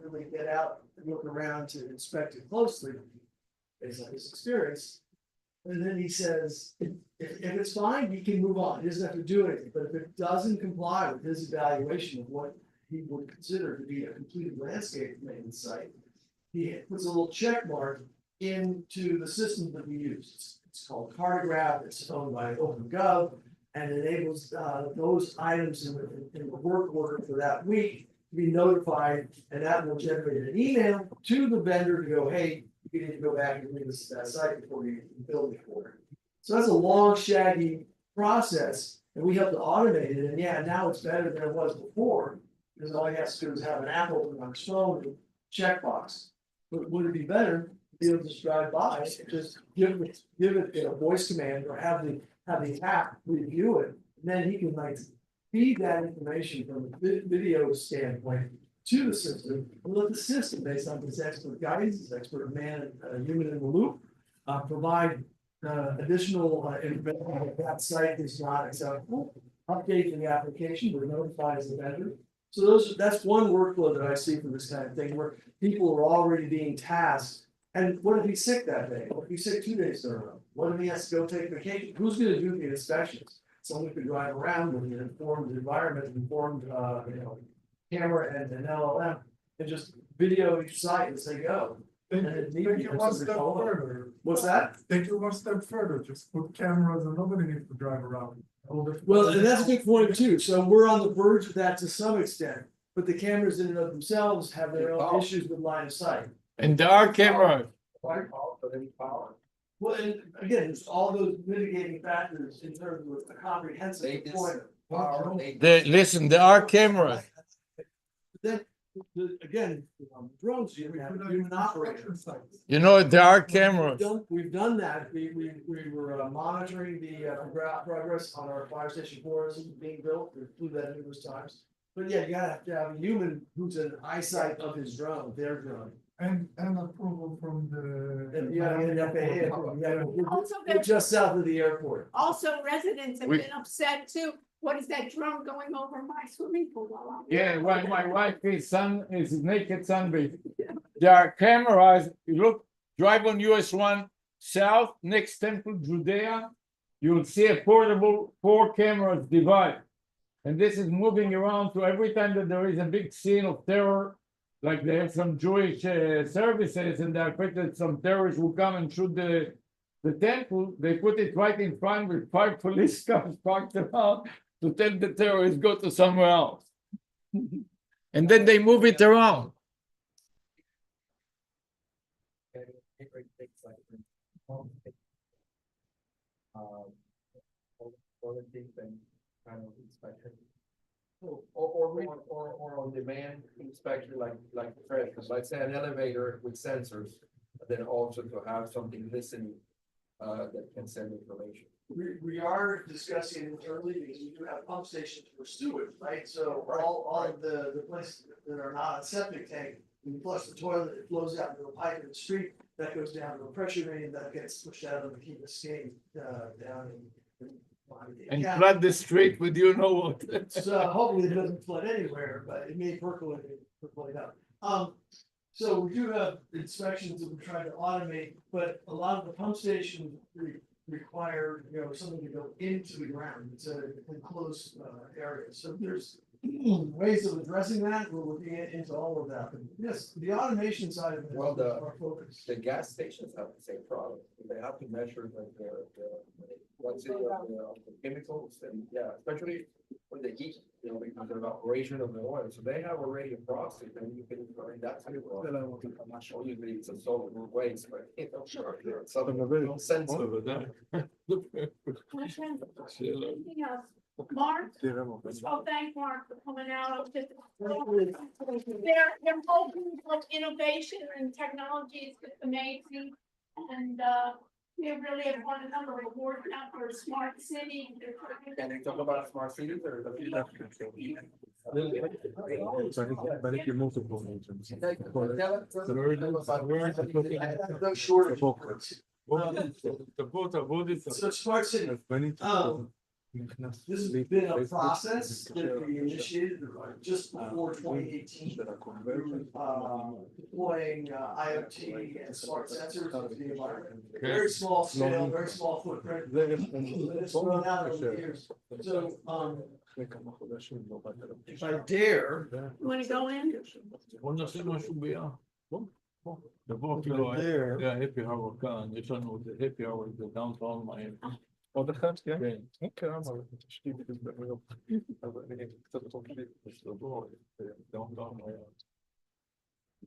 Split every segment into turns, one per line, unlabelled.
really get out and look around to inspect it closely, based on his experience. And then he says, if it's fine, he can move on. He doesn't have to do anything. But if it doesn't comply with his evaluation of what he would consider to be a completed landscape maintenance site, he puts a little check mark into the system that we use. It's called Cartograph. It's owned by OpenGov, and enables those items in the work order for that week to be notified, and that will generate an email to the vendor to go, hey, you need to go back and read that site before you build it for it. So that's a long, shaggy process, and we have to automate it. And yeah, now it's better than it was before, because all he has to do is have an app open on his phone and checkbox. But would it be better to be able to just drive by and just give it a voice command, or have the app review it, and then he can like feed that information from a video standpoint to the system, and let the system, based on his expert guidance, his expert man, human in the loop, provide additional information if that site is not acceptable, update the application, or notifies the vendor. So that's one workflow that I see for this kind of thing, where people are already being tasked. And what if he's sick that day? What if he's sick 2 days in a row? What if he has to go take vacation? Who's going to do the inspections? Someone could drive around with an informed environment, informed, camera and an LLM, and just video each site as they go.
Take it one step further.
What's that?
Take it one step further, just put cameras and nobody needs to drive around.
Well, and that's a good point too. So we're on the verge of that to some extent, but the cameras in and of themselves have their own issues with line of sight.
And there are cameras.
Well, and again, it's all those mitigating factors in terms of a comprehensive deployment.
Listen, there are cameras.
Then, again, drones, you have human operators.
You know, there are cameras.
We've done that. We were monitoring the progress on our fire station floors being built. We flew that numerous times. But yeah, you gotta have to have a human who's an eyesight of his drone, their drone.
And approval from the.
And you gotta get an FAA approval.
Also,
We're just south of the airport.
also residents have
We-
been upset too. What is that drone going over my swimming pool while I'm?
Yeah, when my wife is naked sunbathing. There are cameras. You look, drive on US 1 south, next Temple Judea. You'll see a portable 4 cameras device. And this is moving around. So every time that there is a big scene of terror, like they have some Jewish services, and they're afraid that some terrorists will come and shoot the temple, they put it right in front with 5 police cars parked around to tell the terrorists go to somewhere else. And then they move it around.
Or on demand inspection, like the trash, because let's say an elevator with sensors, but then also to have something listening that can send information.
We are discussing internally, because we do have pump stations for sewage, right? So all of the places that are not a septic tank, when you flush the toilet, it flows out into a pipe in the street, that goes down to a pressure main, that gets pushed out of the keep escape down
And flood the street with you know what.
So hopefully it doesn't flood anywhere, but it may percolate out. So we do have inspections that we're trying to automate, but a lot of the pump stations require, something to go into the ground. It's an enclosed area. So there's ways of addressing that. We're looking into all of that. But yes, the automation side of it is our focus.
The gas stations have the same problem. They have to measure like what's in the chemicals, and yeah, especially when the heat, because of the operation of the oil. So they have already a process, and you can, that's usually it's a solid waste, but it's something no sense of it.
Anything else? Mark, well, thank Mark for coming out. Their whole group of innovation and technology is amazing, and we really have won a number of awards now for smart city.
Can they talk about smart cities or?
But if you multiple agents.
So smart city. This has been a process that we initiated just before 2018. Deploying IoT and smart sensors into the environment. Very small scale, very small footprint. It's grown out over the years. So, if I dare,
You wanna go in?
בוא נעשה משהו ביחד. תבוא כאילו, זה ההפי האוור כאן, יש לנו את ההפי האוור, זה דאונטאון מיאמי.
עוד אחד, כן?
כן.
אוקיי, אבל תשתי בזבז. אז אני קצת חופשי.
אז תבוא, דאונטאון מיאמי.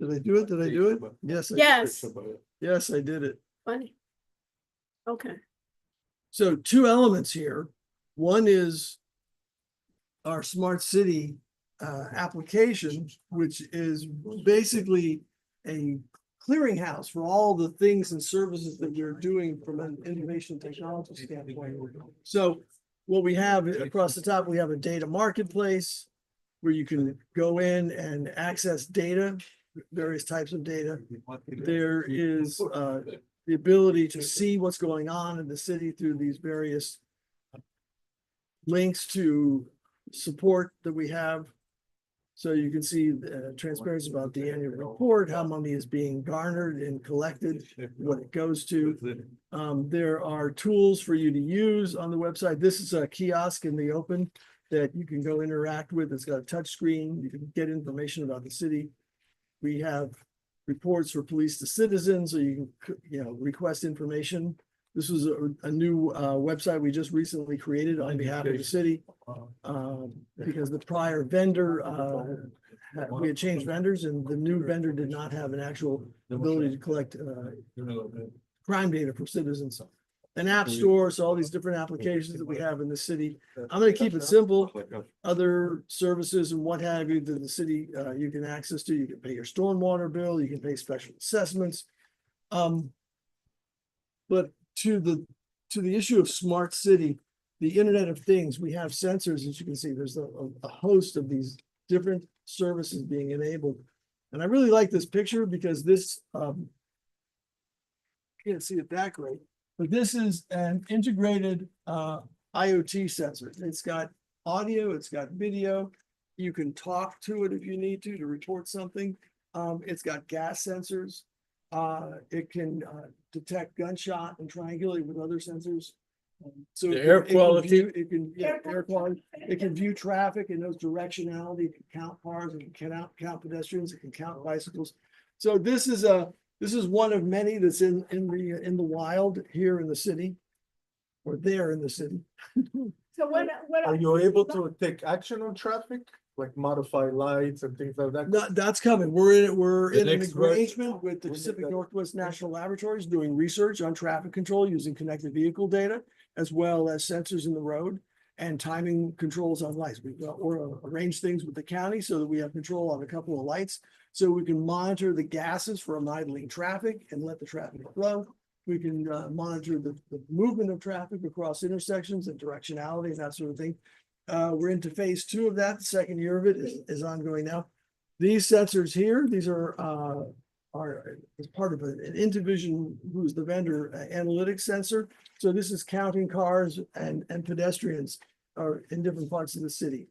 did I do it? Did I do it? Yes,
Yes,
yes, I did it.
funny. Okay,
So two elements here. One is our smart city application, which is basically a clearinghouse for all the things and services that we're doing from an information technology standpoint. So what we have across the top, we have a data marketplace where you can go in and access data, various types of data. There is the ability to see what's going on in the city through these various links to support that we have. So you can see transparency about the annual report, how money is being garnered and collected, what it goes to. There are tools for you to use on the website. This is a kiosk in the open that you can go interact with. It's got a touch screen. You can get information about the city. We have reports for police to citizens, so you can, request information. This was a new website we just recently created on behalf of the city. Because the prior vendor, we had changed vendors and the new vendor did not have an actual ability to collect crime data for citizens. An app store, so all these different applications that we have in the city. I'm gonna keep it simple. Other services and what have you that the city, you can access to. You can pay your stormwater bill, you can pay special assessments. But to the issue of smart city, the Internet of Things, we have sensors, as you can see, there's a host of these different services being enabled. And I really like this picture because this, can't see it that great, but this is an integrated IoT sensor. It's got audio, it's got video. You can talk to it if you need to report something. It's got gas sensors. It can detect gunshot and triangulate with other sensors. So
The
it
air
can- it can
quality.
view- It can, yeah, air quality. It can view traffic and knows directionality. It can count cars, it can count pedestrians, it can count bicycles. So this is one of many that's in the wild here in the city. Or there in the city.
so what?
Are you able to take action on traffic, like modify lights and things like that?
That's coming. We're
The
in an
next version.
arrangement with the Pacific Northwest National Laboratories doing research on traffic control using connected vehicle data, as well as sensors in the road and timing controls on lights. We've arranged things with the county so that we have control on a couple of lights. So we can monitor the gases from idling traffic and let the traffic flow. We can monitor the movement of traffic across intersections and directionality and that sort of thing. We're into phase 2 of that. The second year of it is ongoing now. These sensors here, these are as part of an Intuvision, who's the vendor, analytics sensor. So this is counting cars and pedestrians are in different parts of the city.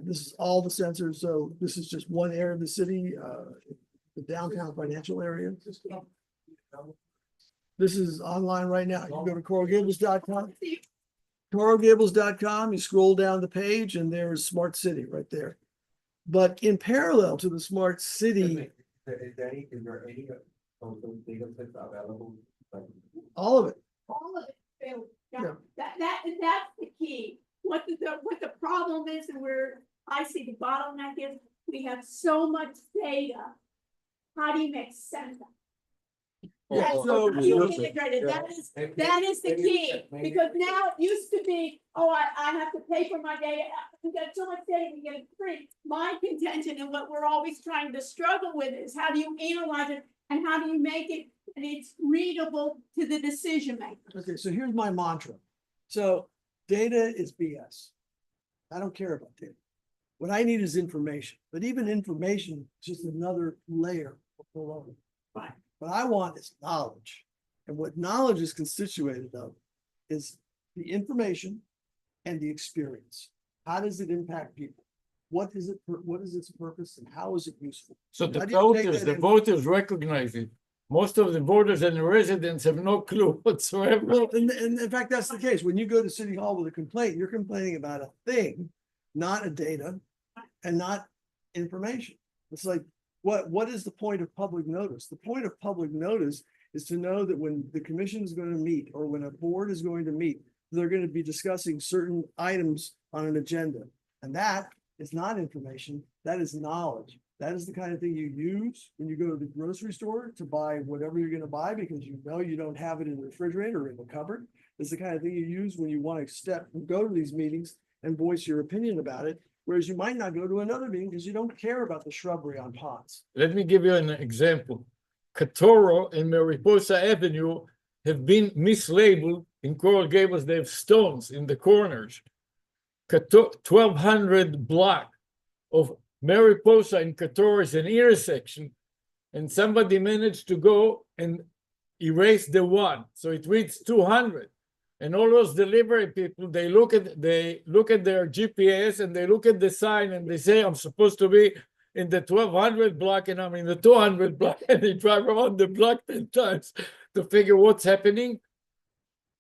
This is all the sensors. So this is just one area of the city, the downtown financial area. This is online right now. You can go to coralgables.com. coralgables.com, you scroll down the page and there's smart city right there. But in parallel to the smart city,
Is there any of those data sets available?
all of it.
All of it, Bill.
Yeah.
That's the key. What the problem is, and where I see the bottleneck is, we have so much data. How do you make sense of it?
Yeah,
That's
so-
how you integrate it. That is the key, because now it used to be, oh, I have to pay for my data. We got so much data, we get it free. My contention and what we're always trying to struggle with is how do you analyze it and how do you make it and it's readable to the decision maker?
Okay, so here's my mantra. So data is BS. I don't care about data. What I need is information, but even information is just another layer below it.
Right.
What I want is knowledge. And what knowledge is constituted of is the information, and the experience. How does it impact people? What is it, what is its purpose and how is it useful?
So the
How do you take
voters,
that
the
in?
voters recognize it. Most of the voters and the residents have no clue whatsoever.
Well, and in fact, that's the case. When you go to City Hall with a complaint, you're complaining about a thing, not a data and not information. It's like, what is the point of public notice? The point of public notice is to know that when the commission is going to meet or when a board is going to meet, they're going to be discussing certain items on an agenda. And that is not information, that is knowledge. That is the kind of thing you use when you go to the grocery store to buy whatever you're gonna buy because you know you don't have it in the refrigerator or in the cupboard. It's the kind of thing you use when you want to go to these meetings and voice your opinion about it. Whereas you might not go to another meeting because you don't care about the shrubbery on ponds.
Let me give you an example. Catoro and Mariposa Avenue have been mislabeled in Coral Gables. They have stones in the corners. 1200 block of Mariposa and Catoro is an intersection, and somebody managed to go and erase the one, so it reads 200. And all those delivery people, they look at their GPS and they look at the sign and they say, I'm supposed to be in the 1200 block and I'm in the 200 block, and they drive around the block 10 times to figure what's happening.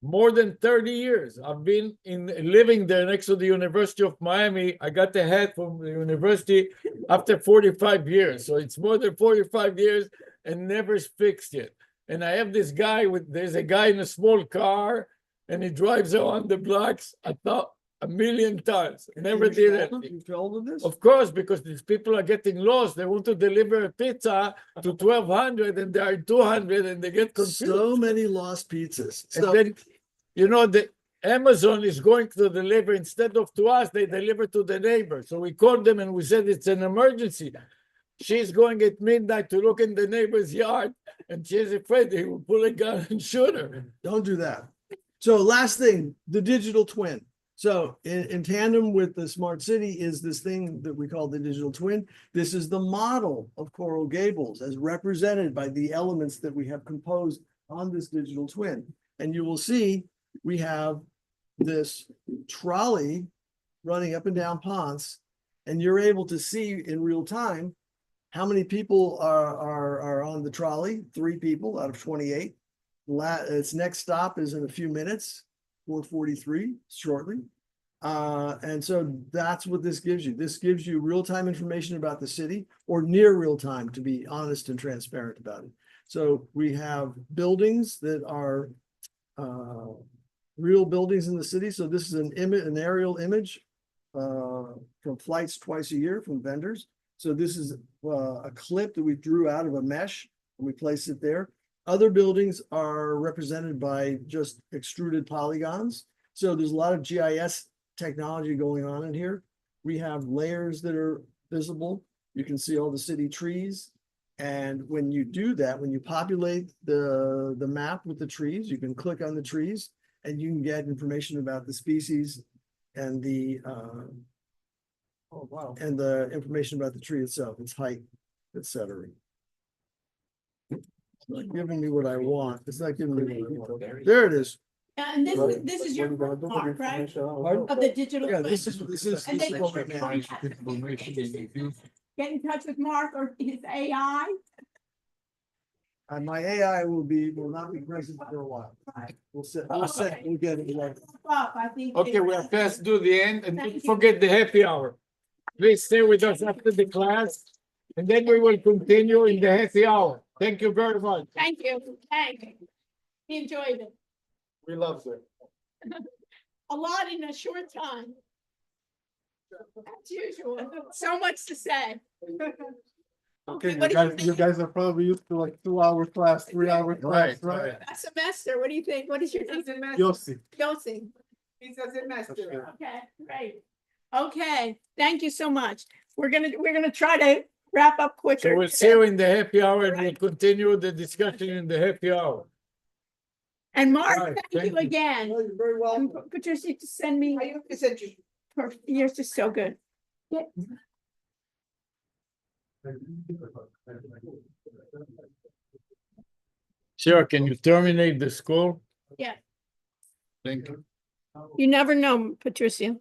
More than 30 years. I've been living there next to the University of Miami. I got the hat from the university after 45 years. So it's more than 45 years and never fixed yet. And I have this guy there's a guy in a small car and he drives around the blocks, I thought, 1,000,000 times. Never did it.
You told them this?
Of course, because these people are getting lost. They want to deliver a pizza to 1200 and they are 200 and they get confused.
So many lost pizzas.
And
So
then, you know, the Amazon is going to deliver, instead of to us, they deliver to the neighbor. So we called them and we said it's an emergency. She's going at midnight to look in the neighbor's yard and she's afraid he will pull a gun and shoot her.
don't do that. So last thing, the digital twin. So in tandem with the smart city is this thing that we call the digital twin. This is the model of Coral Gables as represented by the elements that we have composed on this digital twin. And you will see we have this trolley running up and down Ponce, and you're able to see in real time how many people are on the trolley. 3 people out of 28. Its next stop is in a few minutes, 4:43 shortly. And so that's what this gives you. This gives you real-time information about the city, or near real time, to be honest and transparent about it. So we have buildings that are real buildings in the city. So this is an aerial image from flights twice a year from vendors. So this is a clip that we drew out of a mesh and we placed it there. Other buildings are represented by just extruded polygons. So there's a lot of GIS technology going on in here. We have layers that are visible. You can see all the city trees. And when you do that, when you populate the map with the trees, you can click on the trees and you can get information about the species and the and the information about the tree itself, its height, etc. It's not giving me what I want. It's not giving me what I want. There it is.
And this is your part, right?
Pardon?
Of the digital.
Yeah,
twin.
this is
And they-
what we're now.
Get in touch with Mark or his AI.
And my AI will not be present for a while. We'll get it. Like,
Up, I think.
Okay, we are past due the end, and don't forget the happy hour. Please stay with us after the class, and then we will continue in the happy hour. Thank you very much.
Thank you. Thank you. He enjoyed it.
We love it.
A lot in a short time. As usual, so much to say.
Okay,
what do you
you guys are probably used to like 2-hour class, 3-hour class,
Right,
right?
A semester, what do you think? What is your name?
Yossi.
Yossi.
It's a semester.
Okay, great. Okay, thank you so much. We're gonna try to wrap up quicker.
So we'll see you in the happy hour, and we'll continue the discussion in the happy hour.
And Mark,
Right,
thank
thank
you
you.
again.
oh, you're very welcome.
Patricia, to send me, you're just so good. Yeah.
Sure, can you terminate the school?
Yeah.
Thank you.
You never know, Patricia.